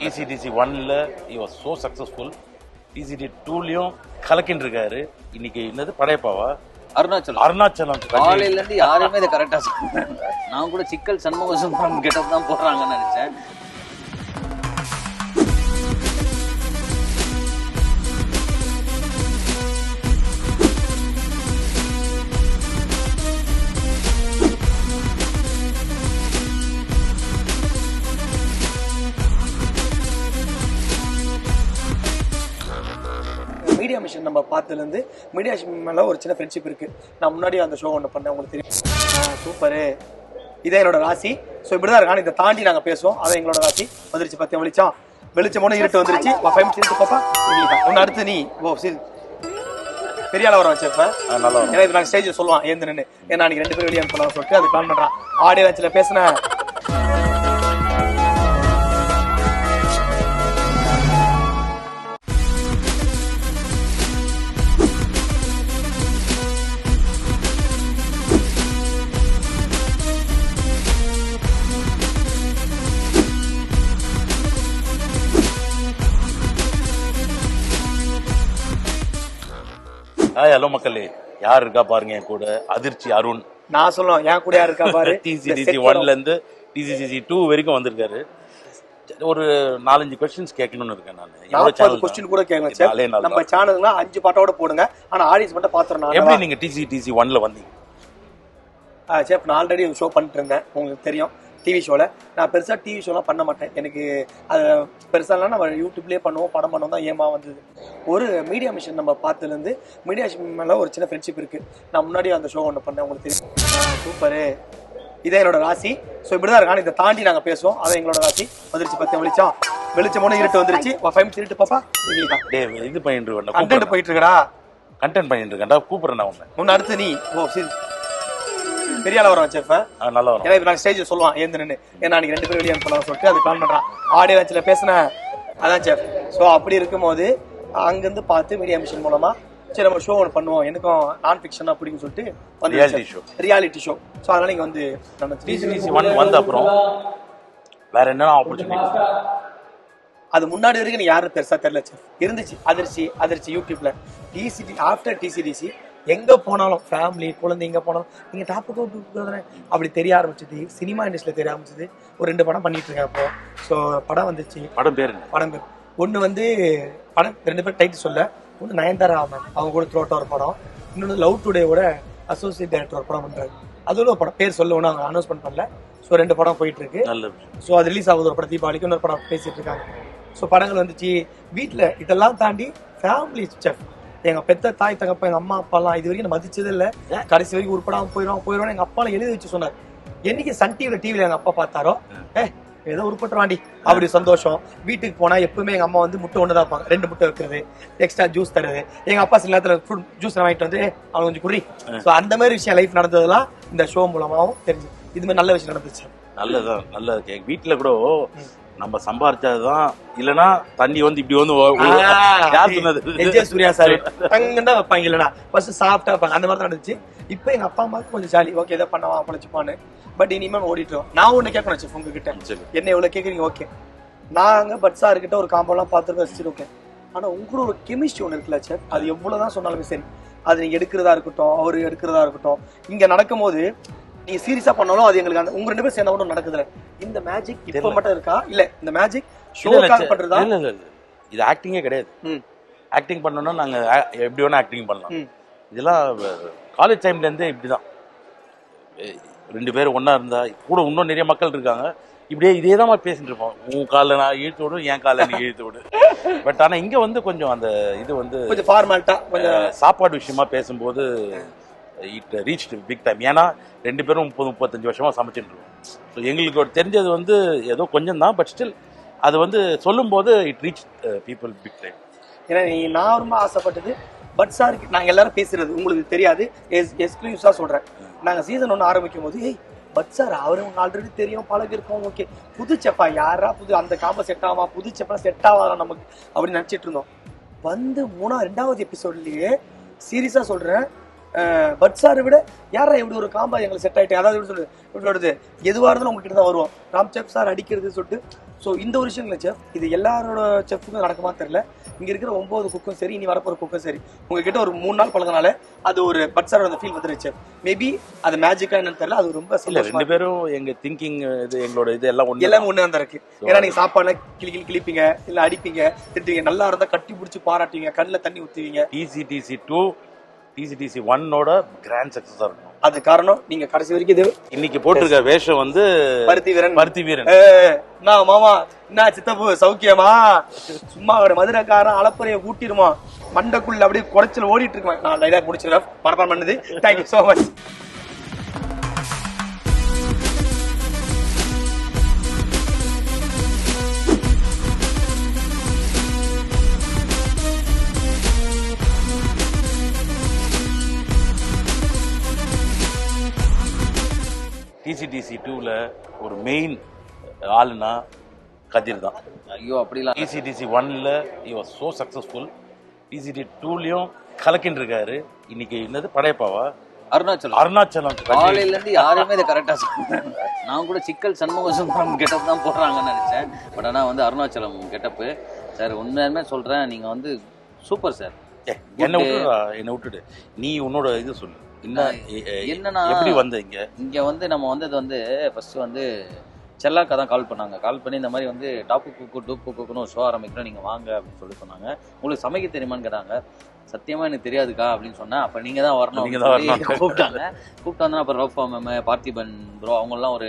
TCDC 1ல he was so successful. TCD 2லயும் கலக்கின்னு இருக்காரு. இன்னைக்கு என்னது படையப்பாவா அருணாச்சலம் காலையில இருந்து யாருமே இதை கரெக்டா சொல்றாங்க. நான் கூட சிக்கல் சண்முக சுந்தரம் கெட்டப் தான் போடுறாங்கன்னு நினைச்சேன். மீடியா மிஷன் நம்ம பார்த்ததுலேருந்து மீடியா மேலே ஒரு சின்ன ஃப்ரெண்ட்ஷிப் இருக்குது. நான் முன்னாடி அந்த ஷோ ஒன்று பண்ணேன், உங்களுக்கு தெரியும். சூப்பரு, இதே என்னோட ராசி. ஸோ இப்படி தான் இருக்கான். இதை தாண்டி நாங்கள் பேசுவோம். அதான் எங்களோட ராசி. வந்துருச்சு பார்த்தியா வெளிச்சம், வெளிச்சமோட இருட்டு வந்துருச்சு. 5 மினிட்ஸ் பாப்பா ஒன்று அடுத்து நீ சரி பெரிய அளவு வர வச்சிருப்பேன். ஏன்னா இது நாங்கள் ஸ்டேஜில் சொல்லுவான் ஏந்து நின்று, ஏன்னா அன்றைக்கி 2 பேரும் வெளியே அனுப்பலாம் சொல்லிட்டு அது பிளான் பண்ணுறான். ஆடியோ லான்ச்சில் பேசினேன். ஹலோ மக்களே, யார் இருக்கா பாருங்க என் கூட. அதிர்ச்சி அருண். நான் சொல்லுவேன் என் கூட யார் இருக்கா பாரு. TCDC 1ல இருந்து TCDC 2 வரைக்கும் வந்திருக்காரு. ஒரு 4-5 கொஸ்டின்ஸ் கேட்கணும்னு இருக்கேன். நான் கொஸ்டின் கூட கேட்கலாம். நம்ம சேனல்ல 5 பாட்டோட போடுங்க, ஆனா ஆடியன்ஸ் மட்டும் பாத்துறேன். எப்படி நீங்க TCDC 1ல வந்தீங்க? சேஃப் நான் ஆல்ரெடி ஷோ பண்ணிட்டு இருந்தேன், உங்களுக்கு தெரியும். டிவி ஷோவில் நான் பெருசாக டிவி ஷோலாம் பண்ண மாட்டேன். எனக்கு அது பெருசாலாம் நம்ம யூடியூப்லேயே பண்ணுவோம், படம் பண்ணுவோம் தான் ஏமா வந்தது. ஒரு மீடியா மிஷன் நம்ம பார்த்ததுலேருந்து மீடியா மேலே ஒரு சின்ன ஃப்ரெண்ட்ஷிப் இருக்குது. நான் முன்னாடி அந்த ஷோ ஒன்று பண்ணேன், உங்களுக்கு தெரியும். சூப்பரு, இதே என்னோட ராசி. ஸோ இப்படி தான் இருக்கான். இதை தாண்டி நாங்கள் பேசுவோம். அதான் எங்களோட ராசி. வந்துருச்சு பார்த்தியா வெளிச்சம், வெளிச்சமோட இருட்டு வந்துருச்சு. 5 மினிட்ஸ் இருட்டு பாப்பா இது பண்ணிட்டு இருக்கேன். கண்டென்ட் போயிட்டு இருக்கடா, கண்டென்ட் பண்ணிட்டு இருக்கேன்டா. கூப்பிடுறேன் நான் ஒன்று அடுத்து நீ சரி பெரிய அளவு வர வச்சிருப்பேன். நல்லா வரும். ஏன்னா இது நாங்கள் ஸ்டேஜில் சொல்லுவான் ஏந்து நின்று, ஏன்னா அன்றைக்கி 2 பேரும் வெளியே அனுப்பலாம் சொல்லிட்டு அது பிளான் பண்ணுறான். ஆடியோ லான்ச்சில் பேசினேன். அதான் சேஃப். ஸோ அப்படி இருக்கும்போது அங்கேருந்து பார்த்து மீடியா மிஷன் மூலமாக சரி நம்ம ஷோ ஒன்று பண்ணுவோம், எனக்கும் நான் ஃபிக்ஷனாக பிடிக்கும் சொல்லிட்டு வந்து ரியாலிட்டி ஷோ. ஸோ அதனால் நீங்கள் வந்து நம்ம TCDC 1 வந்த அப்புறம் வேற என்ன ஆப்பர்ச்சுனிட்டி? அது முன்னாடி வரைக்கும் நீ யாரும் பெருசாக தெரியல சேஃப். இருந்துச்சு அதிர்ச்சி யூடியூப்ல. ஆஃப்டர் TCDC எங்க போனாலும் ஃபேமிலி குழந்தை எங்க போனாலும் நீங்க டாப்புக்கு அப்படி தெரிய ஆரம்பிச்சது. சினிமா இண்டஸ்ட்ரியில தெரிய ஆரம்பிச்சது. ஒரு 2 படம் பண்ணிட்டு இருக்கேன் அப்போ. ஸோ படம் வந்துச்சு. படம் பேர் ஒன்று வந்து படம் 2 பேர் டைட்டில் சொல்ல. ஒன்று நயன்தாரா அவங்க கூட த்ரோட்டா ஒரு படம், இன்னொன்று லவ் டுடேவோட அசோசியேட் டைரக்டர் ஒரு படம் பண்றாரு. அதோட ஒரு படம் பேர் சொல்ல ஒன்று அவங்க அனௌன்ஸ்மெண்ட் பண்ணல. ஸோ 2 படம் போயிட்டு இருக்கு. ஸோ அது ரிலீஸ் ஆகுது. ஒரு படம் தீபாவளிக்கு, இன்னொரு படம் பேசிட்டு இருக்காங்க. ஸோ படங்கள் வந்துச்சு. வீட்டில் இதெல்லாம் தாண்டி ஃபேமிலி செஃப், எங்க பெத்த தாய் தகப்ப எங்க அம்மா அப்பாலாம் இது வரைக்கும் மதிச்சது இல்ல. கடைசி வரைக்கும் உருப்படாம போயிடும் எங்க அப்பாலாம் எழுதி வச்சு சொன்னார். என்னைக்கு சன் டிவில எங்க அப்பா பார்த்தாரோ ஏதோ உருப்பட்டுவாண்டி அப்படி சந்தோஷம். வீட்டுக்கு போனா எப்பவுமே எங்க அம்மா வந்து முட்டை ஒண்ணுதான் வைப்பாங்க, 2 முட்டை வைக்கிறது, எக்ஸ்ட்ரா ஜூஸ் தருது. எங்க அப்பா சில நேரத்துல ஃப்ரூட் ஜூஸ் வாங்கிட்டு வந்து அவங்க கொஞ்சம் குறி. ஸோ அந்த மாதிரி விஷயம் லைஃப் நடந்ததெல்லாம் இந்த ஷோ மூலமாவும் தெரிஞ்சு. இது மாதிரி நல்ல விஷயம் நடந்துச்சு. நல்லதான் நல்லது. வீட்டுல கூட நம்ம சம்பாரிச்சதுதான், இல்லனா தண்ணி வந்து இப்படி வந்து யார் சொன்னது? சூர்யா சார் அங்கதான் வைப்பாங்க, இல்லனா ஃபர்ஸ்ட் சாஃப்டா வைப்பாங்க. அந்த மாதிரி தான் நடந்துச்சு. இப்போ எங்க அப்பா அம்மாவுக்கு கொஞ்சம் ஜாலி, ஓகே இதை பண்ணவா பழச்சுப்பான்னு. பட் இனிமே ஓடிட்டோம். நான் ஒண்ணு கேட்கணும் செஃப் உங்ககிட்ட, என்ன எவ்வளவு கேக்குறீங்க? ஓகே, நாங்க பட்ஸா இருக்கிட்ட ஒரு காம்பெல்லாம் பார்த்துட்டு வச்சிருக்கேன். ஆனா உங்களோட ஒரு கெமிஸ்ட்ரி ஒன்று இருக்குல்ல செஃப், அது எவ்வளவுதான் சொன்னாலுமே சரி, அது நீங்க எடுக்கிறதா இருக்கட்டும், அவரு எடுக்கிறதா இருக்கட்டும், இங்க நடக்கும் போது நீங்க சீரியஸா பண்ணாலும் அது எங்களுக்கு அந்த உங்க 2 பேரும் சேர்ந்தா கூட நடக்குதுல. இந்த மேஜிக் இப்ப மட்டும் இருக்கா, இல்ல இந்த மேஜிக் ஷோக்காக பண்றதா? இல்ல இது ஆக்டிங்கே கிடையாது. ஆக்டிங் பண்ணனும்னா நாங்க எப்படி வேணா ஆக்டிங் பண்ணலாம். இதெல்லாம் காலேஜ் டைம்ல இருந்தே இப்படிதான். 2 பேரும் ஒண்ணா இருந்தா கூட இன்னும் நிறைய மக்கள் இருக்காங்க. இப்படியே இதேதான் பேசிட்டு இருப்போம். உன் கால நான் இழுத்து விடு, என் கால நீ இழுத்து விடு. பட் ஆனா இங்க வந்து கொஞ்சம் அந்த இது வந்து கொஞ்சம் ஃபார்மாலிட்டா, கொஞ்சம் சாப்பாடு விஷயமா பேசும்போது இட் ரீச்ட் பிக் டைம். ஏன்னா 2 பேரும் 30-35 வருஷமா சமைச்சிட்டு இருக்கோம். ஸோ எங்களுக்கு தெரிஞ்சது வந்து ஏதோ கொஞ்சம் தான், பட் ஸ்டில் அது வந்து சொல்லும் போது it reach people big time. ஏன்னா நான் ரொம்ப ஆசைப்பட்டது பட் சார், நாங்கள் எல்லாரும் பேசுறது உங்களுக்கு தெரியாது, எக்ஸ்க்ளூசிவா சொல்றேன். நாங்கள் சீசன் 1 ஆரம்பிக்கும் போது பட் சார் அவரு ஆல்ரெடி தெரியும், பழகி இருக்கோம், ஓகே புது செப்பா யாரா புது அந்த காம்போ செட் ஆகுமா, புது செப்பா செட் ஆகாதா நமக்கு அப்படின்னு நினைச்சிட்டு இருந்தோம். வந்து 2வது எபிசோட்லயே சீரியஸா சொல்றேன், பட்ஸாரை விட யாரா இப்படி ஒரு காம்பா எங்களுக்கு செட் ஆயிட்டு, அதாவது எப்படி சொல்றது, எப்படி சொல்றது, எதுவாக இருந்தாலும் உங்ககிட்ட தான் வருவோம். ராம் செஃப் சார் அடிக்கிறது சொல்லிட்டு. ஸோ இந்த ஒரு விஷயம் இல்லை செஃப், இது எல்லாரோட செஃப்புக்கும் நடக்குமா தெரியல. இங்க இருக்கிற 9 குக்கும் சரி, இனி வரப்போற குக்கும் சரி, உங்ககிட்ட ஒரு 3 நாள் பழகினால அது ஒரு பட்ஸாரோட அந்த ஃபீல் வந்துருச்சு. மேபி அது மேஜிக்கா என்னன்னு தெரியல, அது ரொம்ப இல்ல 2 பேரும் எங்க திங்கிங் இது எங்களோட இது எல்லாம் ஒண்ணு எல்லாமே ஒண்ணு தான் இருக்கு. ஏன்னா நீங்க சாப்பாடுல கிளிப்பீங்க, இல்ல அடிப்பீங்க, திட்டுவீங்க, நல்லா இருந்தா கட்டி பிடிச்சி பாராட்டுவீங்க, கண்ணுல தண்ணி ஊத்துவீங்க. TCTC 2 TCTC 1ஓட கிராண்ட் சக்சஸா இருக்கும். அது காரணம் நீங்க கடைசி வரைக்கும் இது இன்னைக்கு போட்டிருக்க வேஷம் வந்து பருத்தி வீரன். நான் மாமா என்ன சித்தப்பு சௌக்கியமா, சும்மா ஒரு மதுரைக்காரன் அளப்பறைய ஊட்டிருமா, மண்டக்குள்ள அப்படியே குறைச்சல் ஓடிட்டு இருக்கேன். நான் டைலாக் முடிச்சிருக்கேன், பரபரம் பண்ணுது. Thank you so much. TCTC 2ல ஒரு மெயின் ஆளுனா கதிர் தான். ஐயோ அப்படிலாம் TCTC 1ல he was so successful. TCTC 2லயும் கலக்கின்னு இருக்காரு. இன்னைக்கு என்னது படையப்பாவா அருணாச்சலம் காலையில இருந்து யாருமே இதை கரெக்டா சொல்றாங்க. நான் கூட சிக்கல் சண்முக சுந்தரம் கெட்டப் தான் போடுறாங்கன்னு நினைச்சேன். பட் ஆனா வந்து அருணாச்சலம் கெட்டப்பு சார் உண்மையுமே சொல்றேன், நீங்க வந்து சூப்பர் சார். என்ன விட்டுடு, நீ உன்னோட இது சொல்லு. என்னன்னா எப்படி வந்த இங்க வந்து நம்ம வந்தது வந்து ஃபர்ஸ்ட் வந்து செல்லாக்கா தான் கால் பண்ணி இந்த மாதிரி வந்து டாப்பு குக்கு டூப்பு குக்குன்னு ஒரு ஷோ ஆரம்பிக்கிறோம், நீங்க வாங்க அப்படின்னு சொல்லி சொன்னாங்க. உங்களுக்கு சமைக்க தெரியுமான்னு கேட்டாங்க. சத்தியமா எனக்கு தெரியாதுக்கா அப்படின்னு சொன்னேன். அப்ப நீங்க தான் வரணும் கூப்பிட்டாங்க. கூப்பிட்டு வந்தா அப்புறம் ரோஃபா மேம், பார்த்திபன் ப்ரோ அவங்கெல்லாம் ஒரு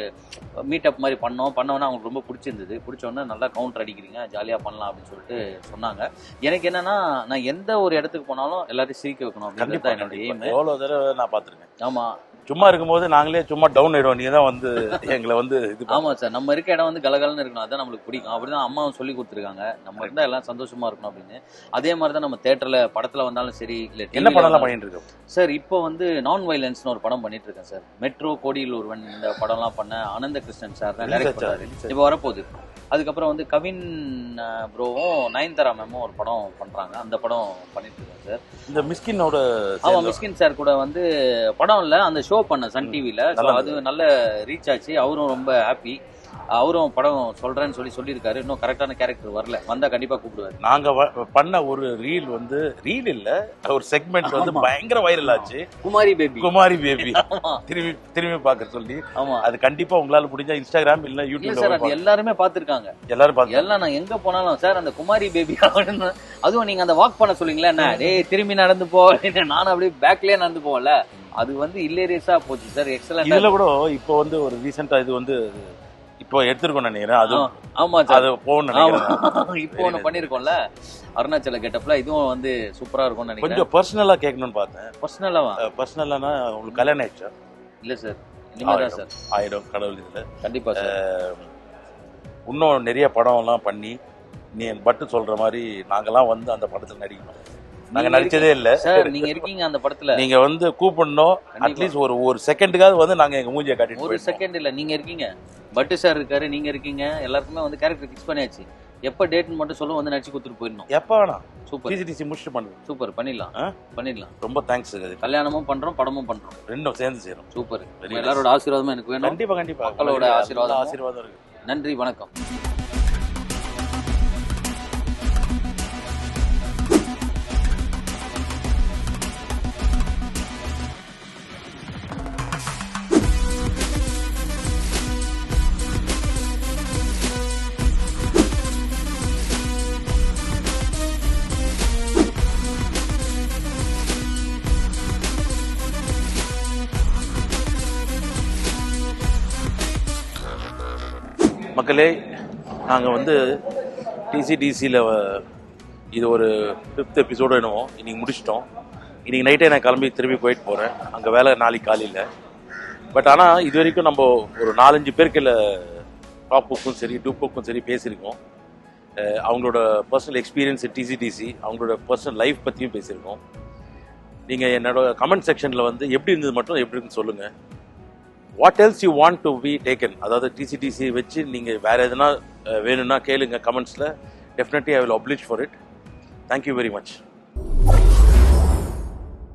மீட்டப் மாதிரி பண்ணோன்னா அவங்களுக்கு ரொம்ப பிடிச்சிருந்தது. பிடிச்சோன்னே நல்லா கவுண்டர் அடிக்கிறீங்க, ஜாலியா பண்ணலாம் அப்படின்னு சொல்லிட்டு சொன்னாங்க. எனக்கு என்னன்னா, நான் எந்த ஒரு இடத்துக்கு போனாலும் எல்லாத்தையும் சிரிக்க வைக்கணும் அப்படின்றது தான் என்னோட எய்ம். எவ்வளவு தடவை நான் பாத்துருக்கேன். ஆமா, சும்மா இருக்கும்போது நாங்களே சும்மா டவுன் ஆயிடுவோம், நீங்க தான் வந்து எங்களை வந்து இது. ஆமா சார், நம்ம இருக்க இடம் வந்து கலகலன்னு இருக்கணும், அதான் நம்மளுக்கு பிடிக்கும். அப்படிதான் அம்மாவும் சொல்லி கொடுத்துருக்காங்க, நம்ம இருந்தா எல்லாம் சந்தோஷமா இருக்கணும் அப்படின்னு. அதே மாதிரிதான் நம்ம தியேட்டர்ல படத்துல வந்தாலும் சரி, இல்ல என்ன படம் பண்ணிட்டு இருக்கோம் சார். இப்போ வந்து நான் வயலன்ஸ்னு ஒரு படம் பண்ணிட்டு இருக்கேன் சார். மெட்ரோ, கோடியில் ஒருவன், இந்த படம்லாம் பண்ண ஆனந்த கிருஷ்ணன் சார் தான் டைரக்ட் பண்ணாரு. இப்போ வரப்போகுது. அதுக்கப்புறம் வந்து கவின் ப்ரோவும் நயன்தாரா மேமும் ஒரு படம் பண்றாங்க, அந்த படம் பண்ணிட்டு இருக்கேன் சார். இந்த மிஸ்கினோட மிஸ்கின் சார் கூட வந்து படம் இல்ல, அந்த ஷோ பண்ண சன் டிவில, அது நல்ல ரீச் ஆச்சு. அவரும் ரொம்ப ஹாப்பி. அவரும் படம் சொல்றேன்னு சொல்லியிருக்காரு. இன்னும் கரெக்டான கேரக்டர் வரல, வந்தா கண்டிப்பா கூப்பிடுவாரு. நாங்க பண்ண ஒரு ரீல் இல்ல, ஒரு செக்மெண்ட் வந்து பயங்கர வைரல் ஆச்சு. குமாரி பேபி திரும்பி பாக்க சொல்லி. ஆமா, அது கண்டிப்பா உங்களால முடிஞ்சா இன்ஸ்டாகிராம் இல்ல யூடியூப் சார், அது எல்லாருமே பாத்துருக்காங்க. எல்லாம் நான் எங்க போனாலும் சார் அந்த குமாரி பேபி அப்படின்னு. அதுவும் நீங்க அந்த வாக் பண்ண சொல்லுங்களேன், என்ன டேய் திரும்பி நடந்து போ, நானும் அப்படியே பேக்லயே நடந்து போகல. அது வந்து இல்லேரியஸா போச்சு சார். எக்ஸலன்ட். இதுல கூட இப்போ வந்து ஒரு ரீசெண்டா இது வந்து இப்போ எடுத்துருக்கோம் நினைக்கிறேன். அது ஆமா சார், அது போகணும். இப்போ ஒண்ணு பண்ணிருக்கோம்ல அருணாச்சல கெட்டப்ல, இதுவும் வந்து சூப்பரா இருக்கும்னு நினைக்கிறேன். கொஞ்சம் பர்சனலா கேட்கணும்னு பார்த்தேன். பர்சனலானா உங்களுக்கு கல்யாணம் ஆயிடுச்சா? இல்ல சார், இனிமேதான் சார். ஆயிடும் கடவுள் இதுல கண்டிப்பா சார். இன்னும் நிறைய படம் எல்லாம் பண்ணி நீ பட்டு சொல்ற மாதிரி நாங்கெல்லாம் வந்து அந்த படத்துல நடிக்கணும். நாங்க நடிச்சதே இல்ல சார், நீங்க இருக்கீங்க அந்த படத்துல. நீங்க வந்து கூப்பிடணும், அட்லீஸ்ட் ஒரு செகண்டுக்காவது வந்து நாங்க எங்க மூஞ்சியை காட்டிட்டு. ஒரு செகண்ட் இல்ல, நீங்க இருக்கீங்க, பட்டு சார் இருக்காரு, நீங்க இருக்கீங்க, எல்லாருக்குமே வந்து கேரக்டர் ஃபிக்ஸ் பண்ணியாச்சு. எப்ப டேட்னு மட்டும் சொல்லுவோம், வந்து நடிச்சு கொடுத்துட்டு போயிடணும். எப்ப வேணா. சூப்பர். TCTC முடிச்சுட்டு பண்ணுங்க. சூப்பர், பண்ணிடலாம். ரொம்ப தேங்க்ஸ். கல்யாணமும் பண்றோம், படமும் பண்றோம், ரெண்டும் சேர்ந்து சேரும். சூப்பர். எல்லாரோட ஆசீர்வாதமும் எனக்கு வேணும். கண்டிப்பா மக்களோட ஆசீர்வாதம் இருக்கு. நன்றி, வணக்கம். மக்களே, நாங்கள் வந்து TCTCயில் இது ஒரு 5th எபிசோடு என்னவோ இன்னைக்கு முடிச்சிட்டோம். இன்னைக்கு நைட்டே நான் கிளம்பி திரும்பி போயிட்டு போகிறேன். அங்கே வேலை நாளைக்கு காலையில். பட் ஆனால் இது வரைக்கும் நம்ம ஒரு 4-5 பேருக்குள்ள டாப்புக்கும் சரி டூப்புக்கும் சரி பேசியிருக்கோம். அவங்களோட பர்சனல் எக்ஸ்பீரியன்ஸ் TCTC, அவங்களோட பர்சனல் லைஃப் பற்றியும் பேசியிருக்கோம். நீங்கள் என்னோட கமெண்ட் செக்ஷனில் வந்து எப்படி இருந்தது மட்டும் எப்படி இருக்குன்னு சொல்லுங்கள். What else you want to be taken, அதாவது TCTC வச்சு நீங்கள் வேறு எதுனா வேணும்னா கேளுங்க கமெண்ட்ஸில். Definitely I will apply for it. Thank you very much.